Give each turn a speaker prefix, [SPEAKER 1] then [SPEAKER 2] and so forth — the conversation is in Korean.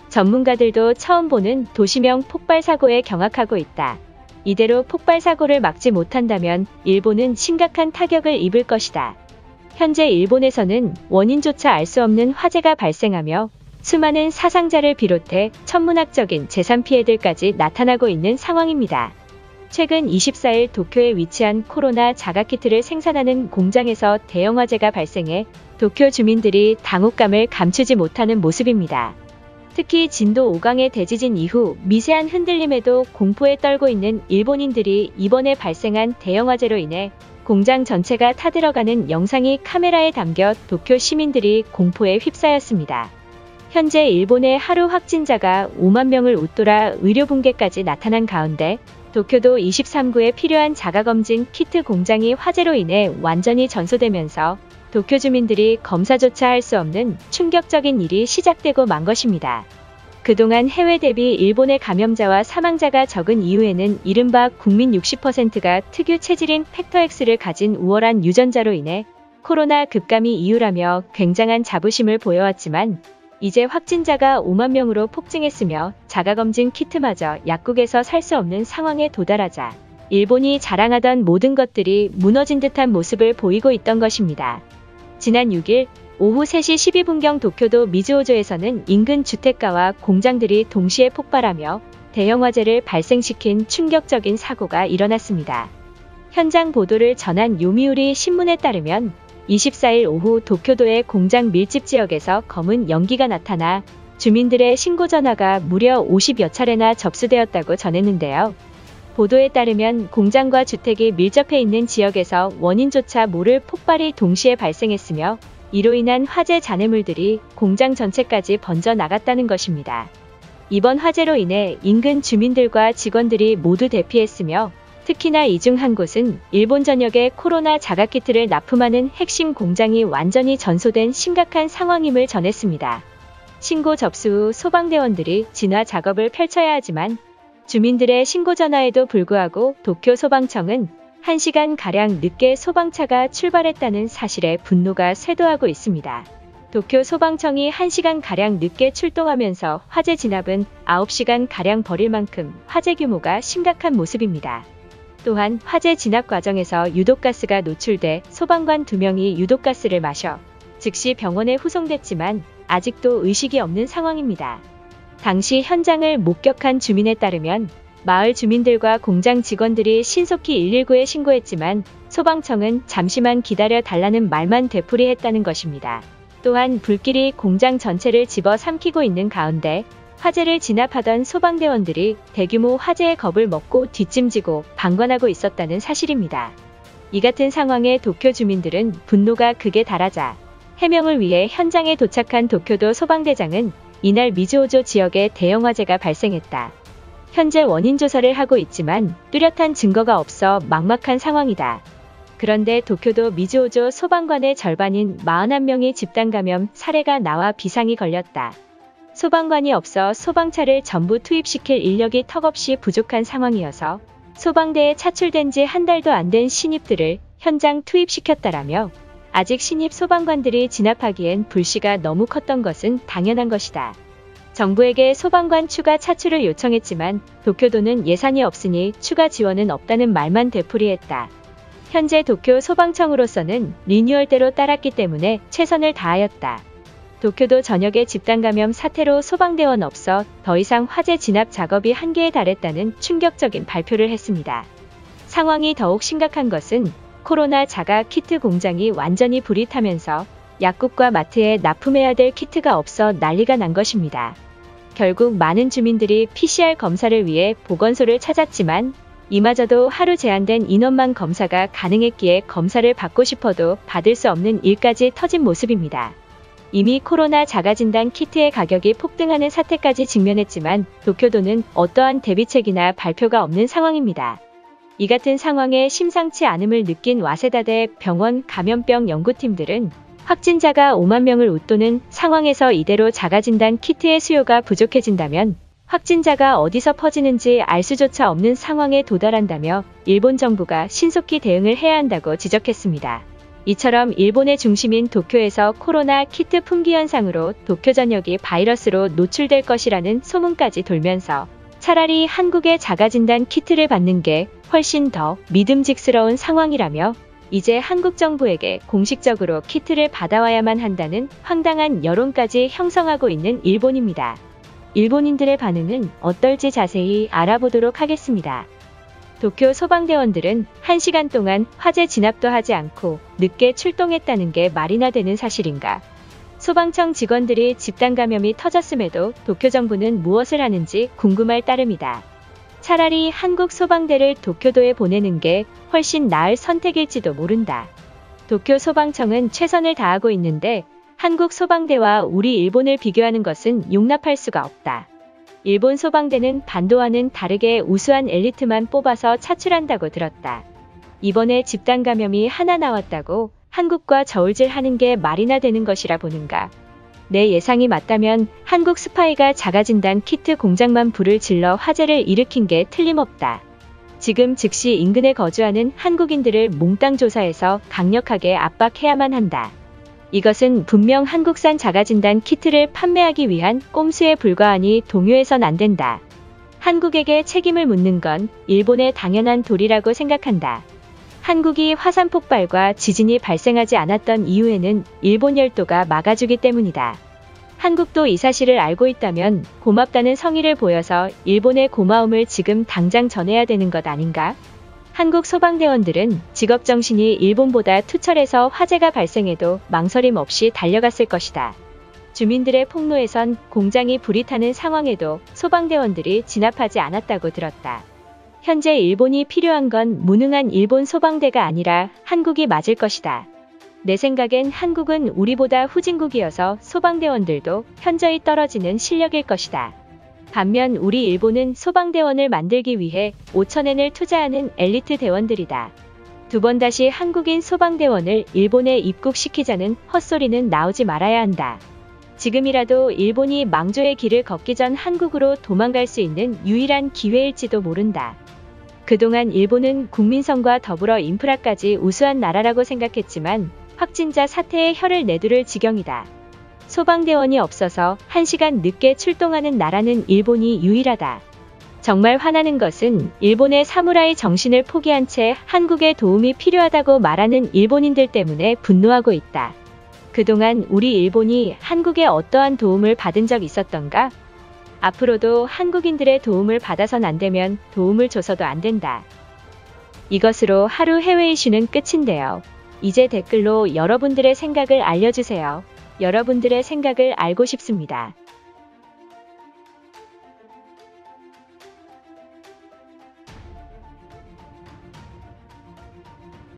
[SPEAKER 1] 전문가들도 처음 보는 도시명 폭발 사고에 경악하고 있다. 이대로 폭발 사고를 막지 못한다면 일본은 심각한 타격을 입을 것이다. 현재 일본에서는 원인조차 알 수 없는 화재가 발생하며 수많은 사상자를 비롯해 천문학적인 재산 피해들까지 나타나고 있는 상황입니다. 최근 24일 도쿄에 위치한 코로나 자가키트를 생산하는 공장에서 대형 화재가 발생해 도쿄 주민들이 당혹감을 감추지 못하는 모습입니다. 특히 진도 5강의 대지진 이후 미세한 흔들림에도 공포에 떨고 있는 일본인들이 이번에 발생한 대형 화재로 인해 공장 전체가 타들어가는 영상이 카메라에 담겨 도쿄 시민들이 공포에 휩싸였습니다. 현재 일본의 하루 확진자가 5만 명을 웃돌아 의료 붕괴까지 나타난 가운데 도쿄도 23구에 필요한 자가검진 키트 공장이 화재로 인해 완전히 전소되면서 도쿄 주민들이 검사조차 할 수 없는 충격적인 일이 시작되고 만 것입니다. 그동안 해외 대비 일본의 감염자와 사망자가 적은 이유에는 이른바 국민 60%가 특유 체질인 팩터 X를 가진 우월한 유전자로 인해 코로나 급감이 이유라며 굉장한 자부심을 보여왔지만 이제 확진자가 5만 명으로 폭증했으며 자가검진 키트마저 약국에서 살 수 없는 상황에 도달하자 일본이 자랑하던 모든 것들이 무너진 듯한 모습을 보이고 있던 것입니다. 지난 6일 오후 3시 12분경 도쿄도 미즈오조에서는 인근 주택가와 공장들이 동시에 폭발하며 대형 화재를 발생시킨 충격적인 사고가 일어났습니다. 현장 보도를 전한 요미우리 신문에 따르면 24일 오후 도쿄도의 공장 밀집 지역에서 검은 연기가 나타나 주민들의 신고 전화가 무려 50여 차례나 접수되었다고 전했는데요. 보도에 따르면 공장과 주택이 밀접해 있는 지역에서 원인조차 모를 폭발이 동시에 발생했으며 이로 인한 화재 잔해물들이 공장 전체까지 번져 나갔다는 것입니다. 이번 화재로 인해 인근 주민들과 직원들이 모두 대피했으며 특히나 이 중 한 곳은 일본 전역에 코로나 자가키트를 납품하는 핵심 공장이 완전히 전소된 심각한 상황임을 전했습니다. 신고 접수 후 소방대원들이 진화 작업을 펼쳐야 하지만 주민들의 신고 전화에도 불구하고 도쿄 소방청은 1시간가량 늦게 소방차가 출발했다는 사실에 분노가 쇄도하고 있습니다. 도쿄 소방청이 1시간가량 늦게 출동하면서 화재 진압은 9시간가량 벌일 만큼 화재 규모가 심각한 모습입니다. 또한 화재 진압 과정에서 유독가스가 노출돼 소방관 2명이 유독가스를 마셔 즉시 병원에 후송됐지만 아직도 의식이 없는 상황입니다. 당시 현장을 목격한 주민에 따르면 마을 주민들과 공장 직원들이 신속히 119에 신고했지만 소방청은 잠시만 기다려 달라는 말만 되풀이했다는 것입니다. 또한 불길이 공장 전체를 집어삼키고 있는 가운데 화재를 진압하던 소방대원들이 대규모 화재의 겁을 먹고 뒷짐지고 방관하고 있었다는 사실입니다. 이 같은 상황에 도쿄 주민들은 분노가 극에 달하자 해명을 위해 현장에 도착한 도쿄도 소방대장은 이날 미즈오조 지역에 대형 화재가 발생했다. 현재 원인 조사를 하고 있지만 뚜렷한 증거가 없어 막막한 상황이다. 그런데 도쿄도 미즈오조 소방관의 절반인 41명이 집단 감염 사례가 나와 비상이 걸렸다. 소방관이 없어 소방차를 전부 투입시킬 인력이 턱없이 부족한 상황이어서 소방대에 차출된 지 한 달도 안 된 신입들을 현장 투입시켰다라며 아직 신입 소방관들이 진압하기엔 불씨가 너무 컸던 것은 당연한 것이다. 정부에게 소방관 추가 차출을 요청했지만 도쿄도는 예산이 없으니 추가 지원은 없다는 말만 되풀이했다. 현재 도쿄 소방청으로서는 리뉴얼대로 따랐기 때문에 최선을 다하였다. 도쿄도 전역의 집단 감염 사태로 소방대원 없어 더 이상 화재 진압 작업이 한계에 달했다는 충격적인 발표를 했습니다. 상황이 더욱 심각한 것은 코로나 자가 키트 공장이 완전히 불이 타면서 약국과 마트에 납품해야 될 키트가 없어 난리가 난 것입니다. 결국 많은 주민들이 PCR 검사를 위해 보건소를 찾았지만 이마저도 하루 제한된 인원만 검사가 가능했기에 검사를 받고 싶어도 받을 수 없는 일까지 터진 모습입니다. 이미 코로나 자가진단 키트의 가격이 폭등하는 사태까지 직면했지만 도쿄도는 어떠한 대비책이나 발표가 없는 상황입니다. 이 같은 상황에 심상치 않음을 느낀 와세다대 병원 감염병 연구팀들은 확진자가 5만 명을 웃도는 상황에서 이대로 자가진단 키트의 수요가 부족해진다면 확진자가 어디서 퍼지는지 알 수조차 없는 상황에 도달한다며 일본 정부가 신속히 대응을 해야 한다고 지적했습니다. 이처럼 일본의 중심인 도쿄에서 코로나 키트 품귀 현상으로 도쿄 전역이 바이러스로 노출될 것이라는 소문까지 돌면서 차라리 한국의 자가진단 키트를 받는 게 훨씬 더 믿음직스러운 상황이라며 이제 한국 정부에게 공식적으로 키트를 받아와야만 한다는 황당한 여론까지 형성하고 있는 일본입니다. 일본인들의 반응은 어떨지 자세히 알아보도록 하겠습니다. 도쿄 소방대원들은 1시간 동안 화재 진압도 하지 않고 늦게 출동했다는 게 말이나 되는 사실인가? 소방청 직원들이 집단 감염이 터졌음에도 도쿄 정부는 무엇을 하는지 궁금할 따름이다. 차라리 한국 소방대를 도쿄도에 보내는 게 훨씬 나을 선택일지도 모른다. 도쿄 소방청은 최선을 다하고 있는데 한국 소방대와 우리 일본을 비교하는 것은 용납할 수가 없다. 일본 소방대는 반도와는 다르게 우수한 엘리트만 뽑아서 차출한다고 들었다. 이번에 집단 감염이 하나 나왔다고 한국과 저울질하는 게 말이나 되는 것이라 보는가. 내 예상이 맞다면 한국 스파이가 자가진단 키트 공장만 불을 질러 화재를 일으킨 게 틀림없다. 지금 즉시 인근에 거주하는 한국인들을 몽땅 조사해서 강력하게 압박해야만 한다. 이것은 분명 한국산 자가진단 키트를 판매하기 위한 꼼수에 불과하니 동요해선 안 된다. 한국에게 책임을 묻는 건 일본의 당연한 도리라고 생각한다. 한국이 화산 폭발과 지진이 발생하지 않았던 이유에는 일본 열도가 막아주기 때문이다. 한국도 이 사실을 알고 있다면 고맙다는 성의를 보여서 일본의 고마움을 지금 당장 전해야 되는 것 아닌가? 한국 소방대원들은 직업정신이 일본보다 투철해서 화재가 발생해도 망설임 없이 달려갔을 것이다. 주민들의 폭로에선 공장이 불이 타는 상황에도 소방대원들이 진압하지 않았다고 들었다. 현재 일본이 필요한 건 무능한 일본 소방대가 아니라 한국이 맞을 것이다. 내 생각엔 한국은 우리보다 후진국이어서 소방대원들도 현저히 떨어지는 실력일 것이다. 반면 우리 일본은 소방대원을 만들기 위해 5천엔을 투자하는 엘리트 대원들이다. 두 번 다시 한국인 소방대원을 일본에 입국시키자는 헛소리는 나오지 말아야 한다. 지금이라도 일본이 망조의 길을 걷기 전 한국으로 도망갈 수 있는 유일한 기회일지도 모른다. 그동안 일본은 국민성과 더불어 인프라까지 우수한 나라라고 생각했지만 확진자 사태에 혀를 내두를 지경이다. 소방대원이 없어서 1시간 늦게 출동하는 나라는 일본이 유일하다. 정말 화나는 것은 일본의 사무라이 정신을 포기한 채 한국의 도움이 필요하다고 말하는 일본인들 때문에 분노하고 있다. 그동안 우리 일본이 한국의 어떠한 도움을 받은 적 있었던가? 앞으로도 한국인들의 도움을 받아선 안 되면 도움을 줘서도 안 된다. 이것으로 하루 해외 이슈는 끝인데요. 이제 댓글로 여러분들의 생각을 알려주세요. 여러분들의 생각을 알고 싶습니다.